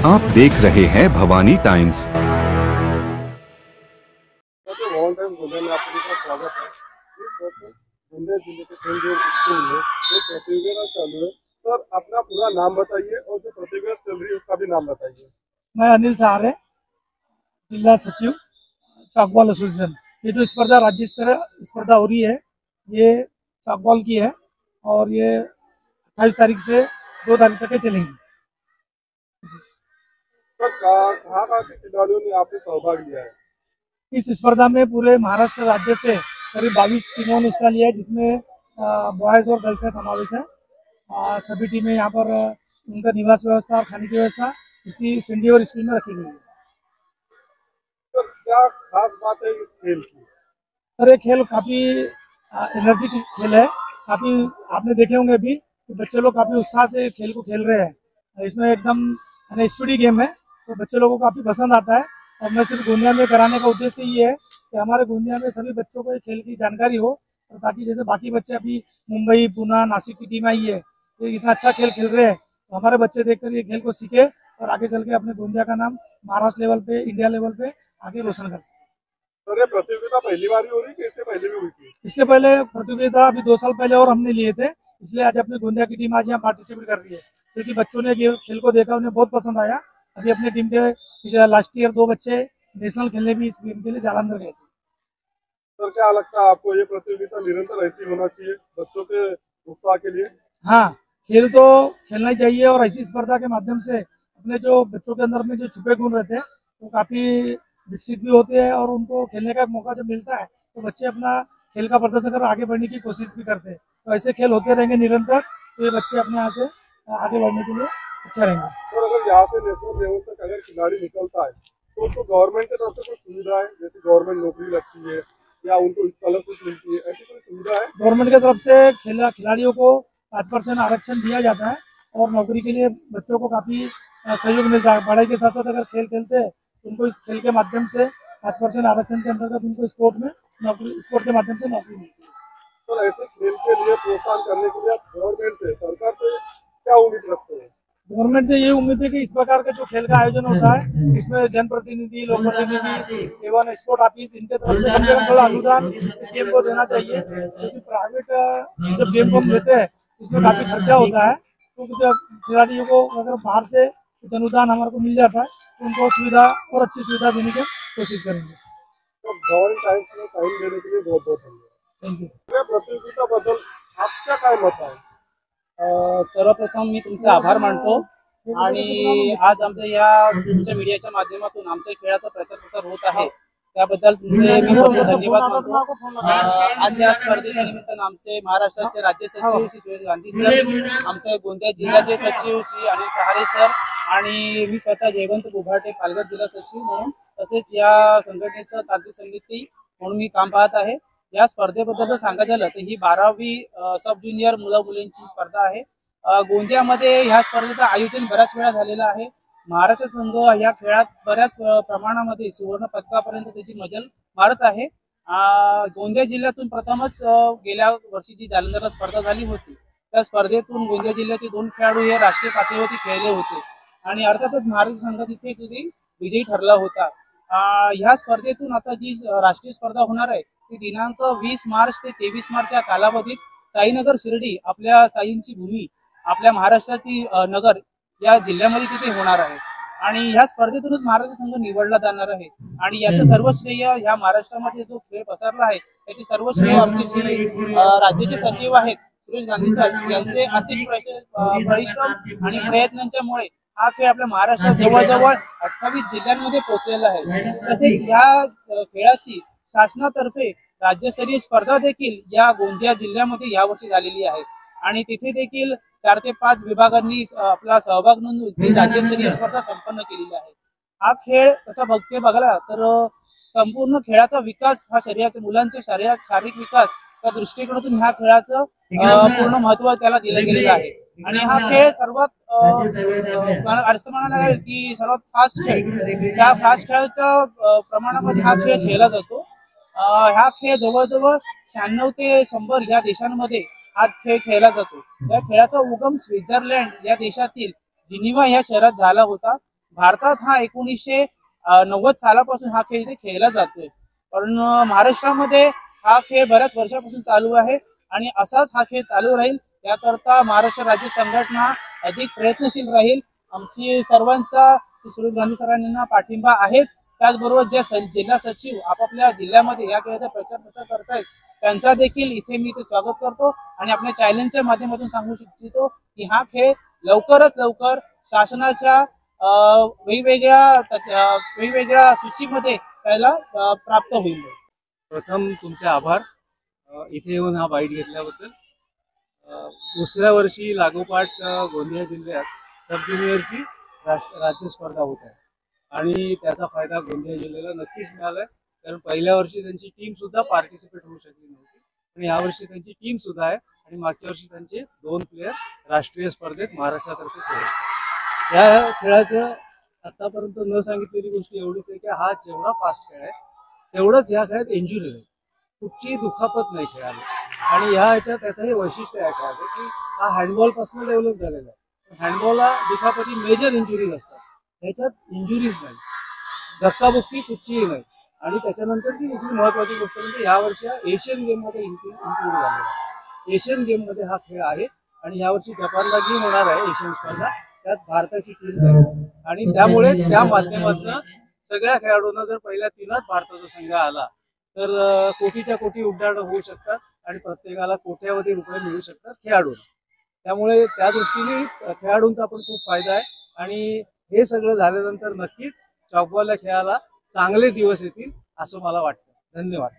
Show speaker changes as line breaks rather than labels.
आप देख रहे हैं भवानी टाइम्स।
स्वागत है। इस वक्त बुंदे जिले के सेंट जॉर्ज स्कूल में जो प्रतियोगिता चालू है, सर अपना पूरा नाम बताइए और जो प्रतियोगिता चल रही है उसका भी नाम बताइए।
मैं अनिल सहारे, जिला सचिव चॉकबॉल एसोसिएशन। ये जो स्पर्धा राज्य स्तरीय स्पर्धा हो रही है ये चॉकबॉल की है और ये 28 तारीख से 2 तारीख तक चलेंगी।
सर कहाँ के खिलाड़ियों ने आपने सहभाग लिया है?
इस स्पर्धा में पूरे महाराष्ट्र राज्य से करीब 22 टीमों ने हिस्सा लिया है, जिसमें बॉयज़ और गर्ल्स का समावेश है। सभी टीमें यहाँ पर उनका निवास व्यवस्था और खाने की व्यवस्था इसी सिंडी और स्कूल में रखी गई है।
सर क्या खास बात है इस खेल की?
सर ये खेल काफ़ी एनर्जी खेल है। काफ़ी आपने देखे होंगे अभी कि बच्चे लोग काफ़ी उत्साह से खेल को खेल रहे हैं। इसमें एकदम स्पीडी गेम है, तो बच्चे लोगों को काफ़ी पसंद आता है। और मैं सिर्फ गोंदिया में कराने का उद्देश्य ये है कि हमारे गोंदिया में सभी बच्चों को खेल की जानकारी हो, और ताकि जैसे बाकी बच्चे अभी मुंबई, पुणे, नासिक की टीम आई है, ये इतना अच्छा खेल खेल रहे हैं, तो हमारे बच्चे देखकर ये खेल को सीखे और आगे चल के अपने गोंदिया का नाम महाराष्ट्र लेवल पे, इंडिया लेवल पे आगे रोशन कर सके।
सर ये प्रतियोगिता पहली बार ही हो रही है कि इससे पहले भी हुई थी?
इसके पहले प्रतियोगिता अभी 2 साल पहले और हमने लिए थे, इसलिए आज अपनी गोंदिया की टीम आज यहाँ पार्टिसिपेट कर रही है, क्योंकि बच्चों ने खेल को देखा, उन्हें बहुत पसंद आया। अभी अपनी टीम के लास्ट ईयर 2 बच्चे नेशनल खेलने भी इस गेम के लिए जालंधर गए थे।
सर क्या लगता है आपको ये प्रतियोगिता निरंतर ऐसी होना चाहिए बच्चों के उत्साह के लिए?
हाँ, खेल तो खेलना ही चाहिए और ऐसी स्पर्धा के माध्यम से अपने जो बच्चों के अंदर में जो छुपे गुण रहते हैं वो काफ़ी विकसित भी होते हैं, और उनको खेलने का मौका जब मिलता है तो बच्चे अपना खेल का प्रदर्शन कर आगे बढ़ने की कोशिश भी करते हैं। तो ऐसे खेल होते रहेंगे निरंतर, तो ये बच्चे अपने यहाँ से आगे बढ़ने के लिए अच्छा रहेंगे।
और अगर यहाँ से नेशनल लेवल तक अगर खिलाड़ी निकलता है तो उसको गवर्नमेंट की तरफ से कुछ सुविधा है, जैसे गवर्नमेंट नौकरी लगती है या उनको स्कॉलरशिप मिलती है, ऐसी कोई सुविधा है?
गवर्नमेंट की तरफ से खिलाड़ियों को 5% आरक्षण दिया जाता है और नौकरी के लिए बच्चों को काफ़ी सहयोग मिलता है। पढ़ाई के साथ साथ अगर खेल खेलते हैं तो उनको इस खेल के माध्यम से 5% आरक्षण के अंतर्गत उनको स्पोर्ट के माध्यम से नौकरी मिलती है।
तो ऐसे खेल के लिए प्रोत्साहन करने के लिए गवर्नमेंट से, सरकार से क्या उम्मीद रखते हैं?
गवर्नमेंट से ये उम्मीद है कि इस प्रकार का जो खेल का आयोजन होता है इसमें जनप्रतिनिधि, लोक प्रतिनिधि एवं स्पोर्ट ऑफिस, इनके तरफ से कम थोड़ा अनुदान इस गेम को देना चाहिए, क्योंकि प्राइवेट जब गेम को हम लेते हैं इसमें काफी खर्चा होता है। तो जब खिलाड़ियों को अगर बाहर से कुछ अनुदान हमारे को मिल जाता है तो उनको सुविधा और अच्छी सुविधा देने की कोशिश करेंगे।
तो भवानी टाइम्स में टाइम देने के लिए बहुत बहुत धन्यवाद।
Thank you.
प्रतियोगिता बद्दल आपका काय मत आहे?
सर्वप्रथम मी तुमचे आभार मानतो आणि आज आमच्या या तुमच्या मीडियाच्या माध्यमातून आमच्या खेळाचा प्रचार प्रसार होत आहे, त्याबद्दल तुमचे मी खूप धन्यवाद मानतो। आज या स्पर्धेच्या निमित्तानं आमचे महाराष्ट्राचे राज्य सचिव श्री सुरेश गांधी सर, आमचे गोंदिया जिल्ह्याचे सचिव श्री अनिल सहारे सर आणि मी स्वतः जयवंत बुभाटे पालघर जिल्हा सचिव म्हणून, तसेच या संघटनेचं तांत्रिक समिती म्हणून मी काम पाहत आहे। या स्पर्धेबद्दल जर सांगायचं झालं तर ही 12वी सब ज्युनियर मुलं मुलींची स्पर्धा आहे। गोंदियामध्ये ह्या स्पर्धेचं आयोजन बऱ्याच वेळा झालेलं आहे। महाराष्ट्र संघ या खेळात बऱ्याच प्रमाणामध्ये सुवर्ण पदकापर्यंत त्याची मजल मारत आहे। गोंदिया जिल्ह्यातून प्रथमच गेल्या वर्षी जी जालंधरला स्पर्धा झाली होती त्या स्पर्धेतून गोंदिया जिल्ह्याचे 2 खेळाडू हे राष्ट्रीय पातळीवरती खेळले होते आणि अर्थातच महाराष्ट्र संघ तिथे विजयी ठरला होता। ह्या स्पर्धेतून आता जी राष्ट्रीय स्पर्धा होणार आहे ती दिनांक 20 मार्च ते 23 मार्च या कालावधीत साईनगर शिर्डी, आपल्या साईंची भूमी, आपल्या महाराष्ट्राची नगर या जिल्ह्यामध्ये तिथे होणार आहे आणि ह्या स्पर्धेतूनच महाराष्ट्र संघ निवडला जाणार आहे आणि याचं सर्व श्रेय ह्या महाराष्ट्रामध्ये जो खेळ पसरला आहे त्याचे सर्व श्रेय आमचे राज्याचे सचिव आहेत सुरेश गांधी सर यांचे अतिशय परिश्रम आणि प्रयत्नांच्यामुळे हा खेळ आपल्या महाराष्ट्रात जवळजवळ 28 जिल्ह्यांमध्ये पोहोचलेला आहे। तसेच या खेळाची शासनातर्फे राज्यस्तरीय स्पर्धा देखील या गोंदिया जिल्ह्यामध्ये यावर्षी झालेली आहे आणि तिथे देखील 4 ते 5 विभागांनी आपला सहभाग नोंदवून राज्यस्तरीय स्पर्धा संपन्न केलेली आहे। हा खेळ तसा बघायला तर संपूर्ण खेळाचा विकास हा शरीराच्या मुलांचे शारीरिक विकास या दृष्टिकोनातून ह्या खेळाचं पूर्ण महत्त्व त्याला दिलं गेलेलं आहे आणि हा खेळ सर्वात असं म्हणायला लागेल की सर्वात फास्ट खेळ, त्या फास्ट खेळाच्या प्रमाणामध्ये हा खेळ खेळला जातो। हा खेळ जवळजवळ 96 ते 100 या देशांमध्ये हा खेळ खेळला जातो। या खेळाचा उगम स्वित्झर्लंड या देशातील जिनिव्हा या शहरात झाला होता, भारतात हा 1990 सालापासून हा खेळ इथे खेळला जातोय, पण महाराष्ट्रामध्ये हा खेळ बऱ्याच वर्षापासून चालू आहे आणि असाच हा खेळ चालू राहील याकरता महाराष्ट्र राज्य संघटना अधिक प्रयत्नशील राहील. आमची सर्वांचा सुरेश गांधी सरांना पाठिंबा आहेच. त्याचबरोबर जे जिल्हा सचिव आपापल्या जिल्ह्यामध्ये या खेळाचा प्रचार प्रसार करतायत त्यांचा देखील इथे मी स्वागत करतो आणि आपल्या चॅलेंजच्या माध्यमातून सांगू इच्छितो की हा खेळ लवकरच लवकर शासनाच्या वेगवेगळ्या सूचीमध्ये त्याला प्राप्त होईल.
प्रथम तुमचे आभार इथे येऊन हा बाईट घेतल्याबद्दल. दुसऱ्या वर्षी लागोपाठ गोंदिया जिल्ह्यात सब ज्युनियरची राज्य स्पर्धा होत आहे आणि त्याचा फायदा गोंदिया जिल्ह्याला नक्कीच मिळालाय. कारण पहिल्या वर्षी त्यांची टीम सुद्धा पार्टिसिपेट होऊ शकली नव्हती आणि यावर्षी त्यांची टीम सुद्धा आहे आणि मागच्या वर्षी त्यांचे 2 प्लेयर राष्ट्रीय स्पर्धेत महाराष्ट्रातर्फे खेळले. या खेळाचं आतापर्यंत न सांगितलेली गोष्ट एवढीच आहे की हा जेवढा फास्ट खेळ आहे तेवढंच ह्या खेळात इंजुरी नाही, कुठची दुखापत नाही खेळाला. आणि ह्याच्यात त्याचं हे वैशिष्ट्य आहे खेळाचं की हा हँडबॉल पासून डेव्हलप झालेला आहे. हँडबॉलला दुखापती मेजर इंजुरीज असतात, ह्याच्यात इंजुरीज नाही, धक्काबुक्की कुठचीही नाही. आणि त्याच्यानंतर ती दुसरी महत्वाची गोष्ट म्हणजे यावर्षी हा एशियन गेममध्ये इन्क्लूड झालेला आहे. एशियन गेममध्ये हा खेळ आहे आणि यावर्षी जपानला जी होणार आहे एशियन स्पर्धा त्यात भारताची टीम जाईल आणि त्यामुळे त्या माध्यमातून सगळ्या खेळाडूंना जर पहिल्या 3च भारताचा संघ आला तर कोटीच्या कोटी उड्डाणं होऊ शकतात आणि प्रत्येकाला कोट्यावधी रुपये मिळू शकतात खेळाडूंना. त्यामुळे त्या दृष्टीने खेळाडूंचा पण खूप फायदा आहे आणि हे सगळं झाल्यानंतर नक्कीच चॉकबॉल या खेळाला चांगले दिवस येतील असं मला वाटतं. धन्यवाद.